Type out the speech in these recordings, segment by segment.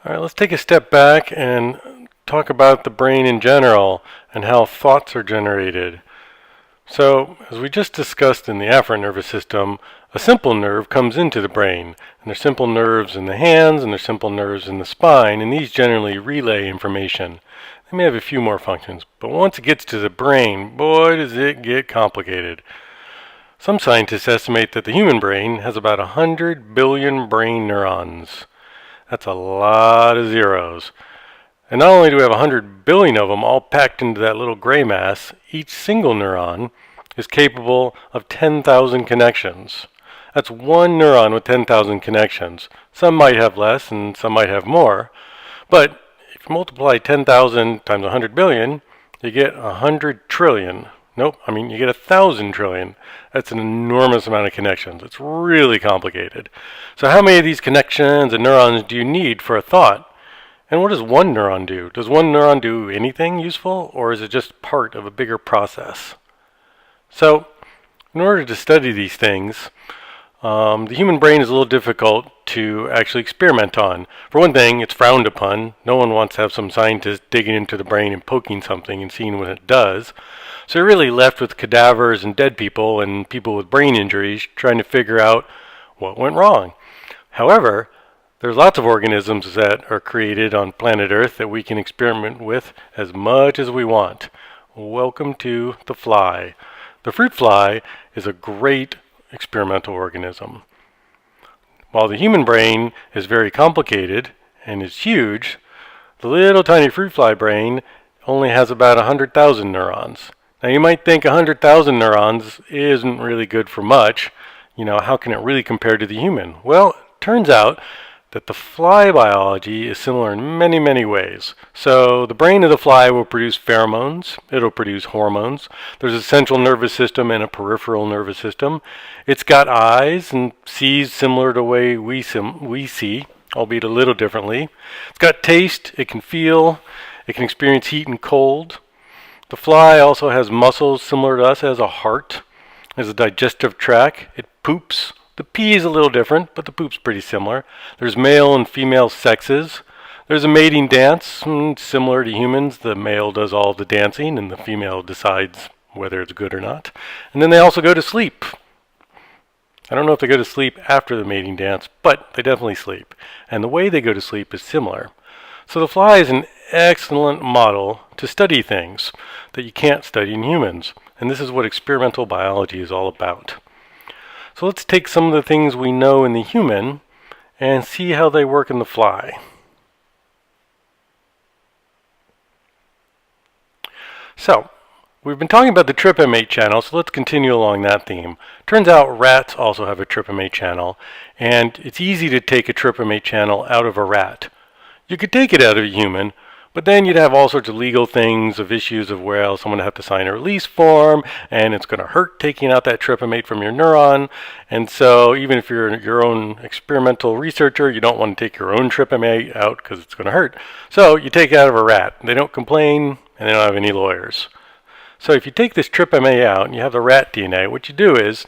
All right, let's take a step back and talk about the brain in general and how thoughts are generated. So, as we just discussed in the afferent nervous system, a simple nerve comes into the brain, and there's simple nerves in the hands and there's simple nerves in the spine, and these generally relay information. They may have a few more functions, but once it gets to the brain, boy, does it get complicated. Some scientists estimate that the human brain has about 100 billion brain neurons. That's a lot of zeros. And not only do we have 100 billion of them all packed into that little gray mass, each single neuron is capable of 10,000 connections. That's one neuron with 10,000 connections. Some might have less and some might have more. But if you multiply 10,000 times 100 billion, you get 100 trillion. Nope, you get 1,000 trillion. That's an enormous amount of connections. It's really complicated. So how many of these connections and neurons do you need for a thought? And what does one neuron do? Does one neuron do anything useful, or is it just part of a bigger process? So, in order to study these things, the human brain is a little difficult to actually experiment on. For one thing, it's frowned upon. No one wants to have some scientist digging into the brain and poking something and seeing what it does. So you're really left with cadavers and dead people and people with brain injuries trying to figure out what went wrong. However, there's lots of organisms that are created on planet Earth that we can experiment with as much as we want. Welcome to the fly. The fruit fly is a great experimental organism. While the human brain is very complicated and is huge, the little tiny fruit fly brain only has about 100,000 neurons. Now you might think 100,000 neurons isn't really good for much. How can it really compare to the human? Well, it turns out that the fly biology is similar in many, many ways. So the brain of the fly will produce pheromones. It'll produce hormones. There's a central nervous system and a peripheral nervous system. It's got eyes and sees similar to the way we see, albeit a little differently. It's got taste. It can feel. It can experience heat and cold. The fly also has muscles similar to us. It has a heart. It has a digestive tract. It poops. The pee is a little different, but the poop's pretty similar. There's male and female sexes. There's a mating dance, similar to humans. The male does all the dancing, and the female decides whether it's good or not. And then they also go to sleep. I don't know if they go to sleep after the mating dance, but they definitely sleep. And the way they go to sleep is similar. So the fly is an excellent model to study things that you can't study in humans. And this is what experimental biology is all about. So let's take some of the things we know in the human and see how they work in the fly. So, we've been talking about the TRPM8 channel, so let's continue along that theme. Turns out rats also have a TRPM8 channel, and it's easy to take a TRPM8 channel out of a rat. You could take it out of a human, but then you'd have all sorts of legal things of issues of where someone would have to sign a release form, and it's going to hurt taking out that TRPM8 from your neuron. And so even if you're your own experimental researcher, you don't want to take your own TRPM8 out because it's going to hurt. So you take it out of a rat. They don't complain, and they don't have any lawyers. So if you take this TRPM8 out and you have the rat DNA, what you do is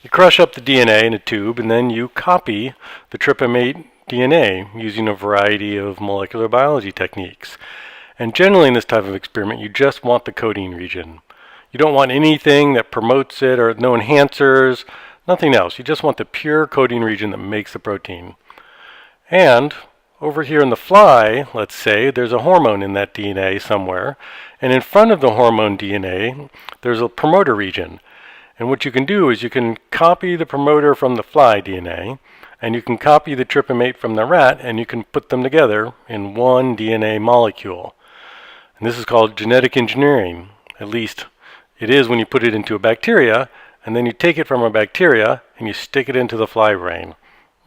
you crush up the DNA in a tube, and then you copy the TRPM8 DNA using a variety of molecular biology techniques. And generally in this type of experiment, you just want the coding region. You don't want anything that promotes it or no enhancers, nothing else. You just want the pure coding region that makes the protein. And over here in the fly, let's say, there's a hormone in that DNA somewhere. And in front of the hormone DNA, there's a promoter region. And what you can do is you can copy the promoter from the fly DNA, and you can copy the TRPM8 from the rat, and you can put them together in one DNA molecule. And this is called genetic engineering. At least it is when you put it into a bacteria, and then you take it from a bacteria and you stick it into the fly brain.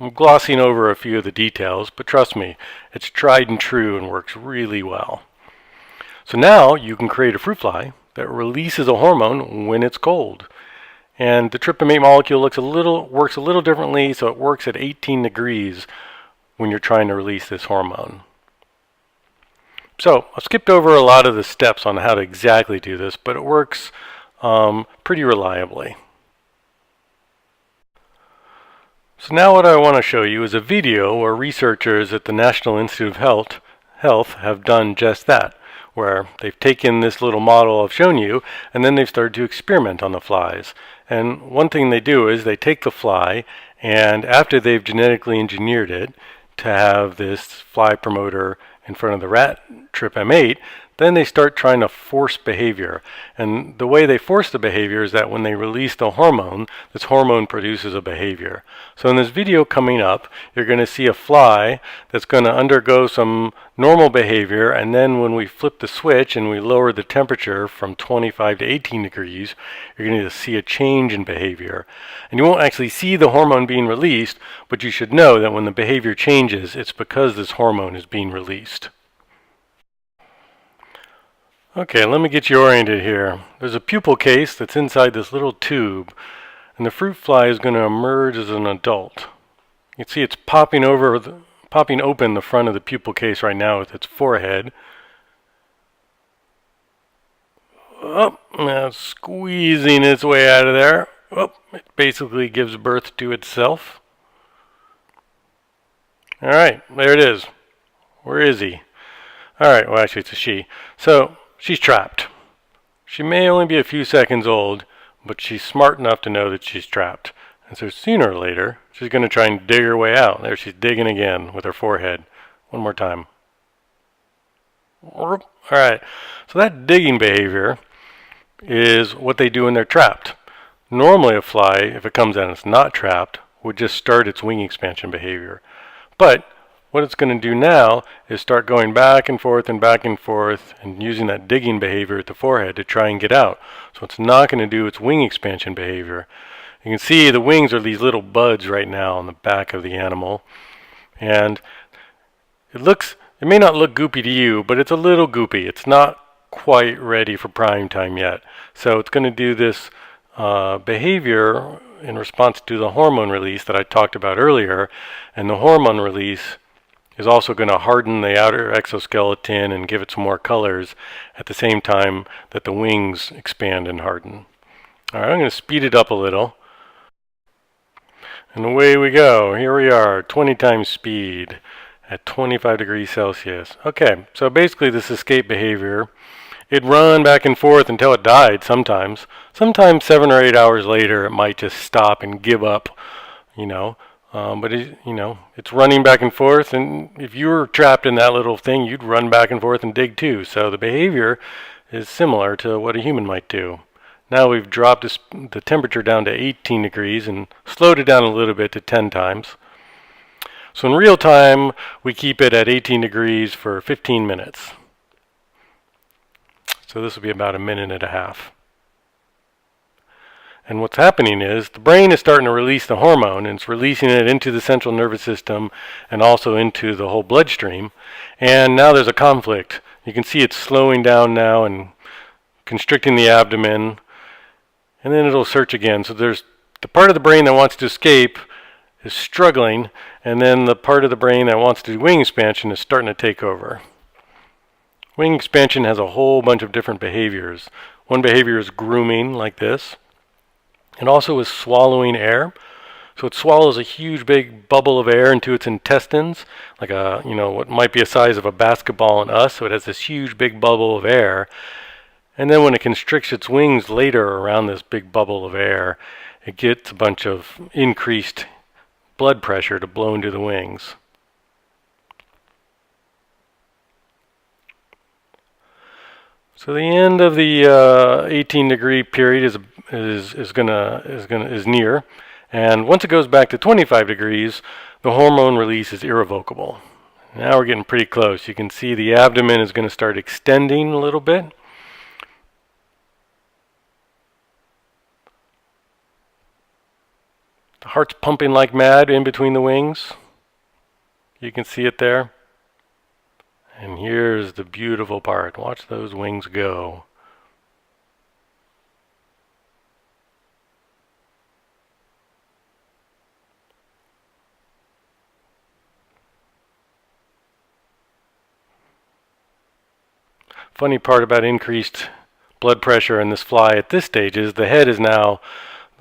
I'm glossing over a few of the details, but trust me, it's tried and true and works really well. So now you can create a fruit fly that releases a hormone when it's cold. And the TRPM8 molecule works a little differently, so it works at 18 degrees when you're trying to release this hormone. So I skipped over a lot of the steps on how to exactly do this, but it works pretty reliably. So now what I want to show you is a video where researchers at the National Institute of Health have done just that, where they've taken this little model I've shown you and then they've started to experiment on the flies. And one thing they do is they take the fly, and after they've genetically engineered it to have this fly promoter in front of the rat TRPM8, then they start trying to force behavior. And the way they force the behavior is that when they release the hormone, this hormone produces a behavior. So in this video coming up, you're going to see a fly that's going to undergo some normal behavior, and then when we flip the switch and we lower the temperature from 25 to 18 degrees, you're going to see a change in behavior. And you won't actually see the hormone being released, but you should know that when the behavior changes, it's because this hormone is being released. Okay, let me get you oriented here. There's a pupal case that's inside this little tube, and the fruit fly is going to emerge as an adult. You can see it's popping open the front of the pupal case right now with its forehead. Oh, now it's squeezing its way out of there. Oh, it basically gives birth to itself. All right, there it is. Where is he? All right, well, actually, it's a she. So she's trapped. She may only be a few seconds old, but she's smart enough to know that she's trapped. And so sooner or later, she's going to try and dig her way out. There she's digging again with her forehead. One more time. All right, so that digging behavior is what they do when they're trapped. Normally a fly, if it comes out and it's not trapped, would just start its wing expansion behavior. But what it's going to do now is start going back and forth and using that digging behavior at the forehead to try and get out. So it's not going to do its wing expansion behavior. You can see the wings are these little buds right now on the back of the animal. And it may not look goopy to you, but it's a little goopy. It's not quite ready for prime time yet. So it's going to do this behavior in response to the hormone release that I talked about earlier. And the hormone release is also going to harden the outer exoskeleton and give it some more colors at the same time that the wings expand and harden. All right, I'm going to speed it up a little. And away we go. Here we are, 20 times speed at 25 degrees Celsius. Okay, so basically this escape behavior, it'd run back and forth until it died sometimes. Sometimes 7 or 8 hours later it might just stop and give up, but it's running back and forth, and if you were trapped in that little thing, you'd run back and forth and dig too. So the behavior is similar to what a human might do. Now we've dropped the temperature down to 18 degrees and slowed it down a little bit to 10 times. So in real time, we keep it at 18 degrees for 15 minutes. So this will be about a minute and a half. And what's happening is the brain is starting to release the hormone, and it's releasing it into the central nervous system and also into the whole bloodstream. And now there's a conflict. You can see it's slowing down now and constricting the abdomen, and then it'll search again. So there's the part of the brain that wants to escape is struggling, and then the part of the brain that wants to do wing expansion is starting to take over. Wing expansion has a whole bunch of different behaviors. One behavior is grooming, like this. It also is swallowing air. So it swallows a huge big bubble of air into its intestines, like what might be a size of a basketball in us. So it has this huge big bubble of air. And then when it constricts its wings later around this big bubble of air, it gets a bunch of increased blood pressure to blow into the wings. So the end of the 18-degree period is near, and once it goes back to 25 degrees, the hormone release is irrevocable. Now we're getting pretty close. You can see the abdomen is going to start extending a little bit. The heart's pumping like mad in between the wings. You can see it there. And here's the beautiful part. Watch those wings go. Funny part about increased blood pressure in this fly at this stage is the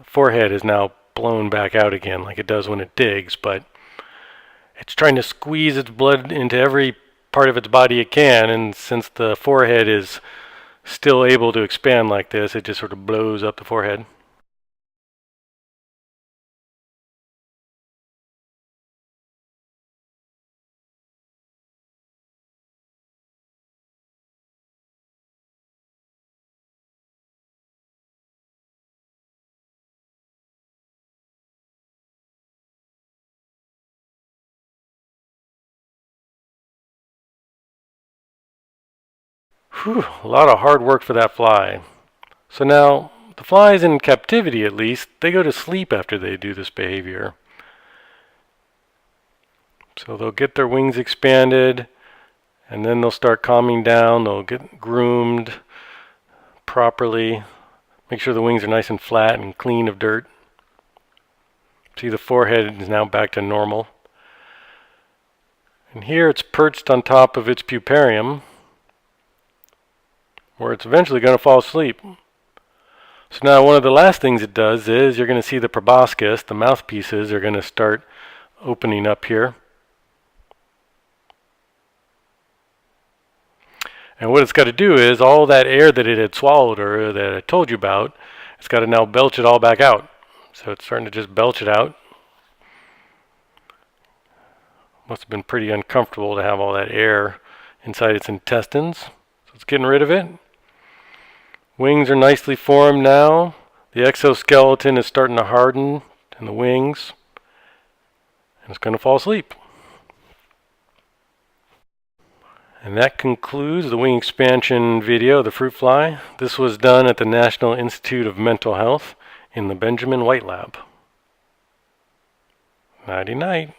forehead is now blown back out again like it does when it digs, but it's trying to squeeze its blood into every part of its body it can, and since the forehead is still able to expand like this, it just sort of blows up the forehead. Whew, a lot of hard work for that fly. So now, the flies in captivity at least, they go to sleep after they do this behavior. So they'll get their wings expanded, and then they'll start calming down, they'll get groomed properly, make sure the wings are nice and flat and clean of dirt. See, the forehead is now back to normal. And here it's perched on top of its puparium, where it's eventually going to fall asleep. So now one of the last things it does is you're going to see the proboscis, the mouthpieces, are going to start opening up here. And what it's got to do is all that air that it had swallowed or that I told you about, it's got to now belch it all back out. So it's starting to just belch it out. Must have been pretty uncomfortable to have all that air inside its intestines. So it's getting rid of it. Wings are nicely formed now. The exoskeleton is starting to harden in the wings. And it's going to fall asleep. And that concludes the wing expansion video of the fruit fly. This was done at the National Institute of Mental Health in the Benjamin White Lab. Nighty night.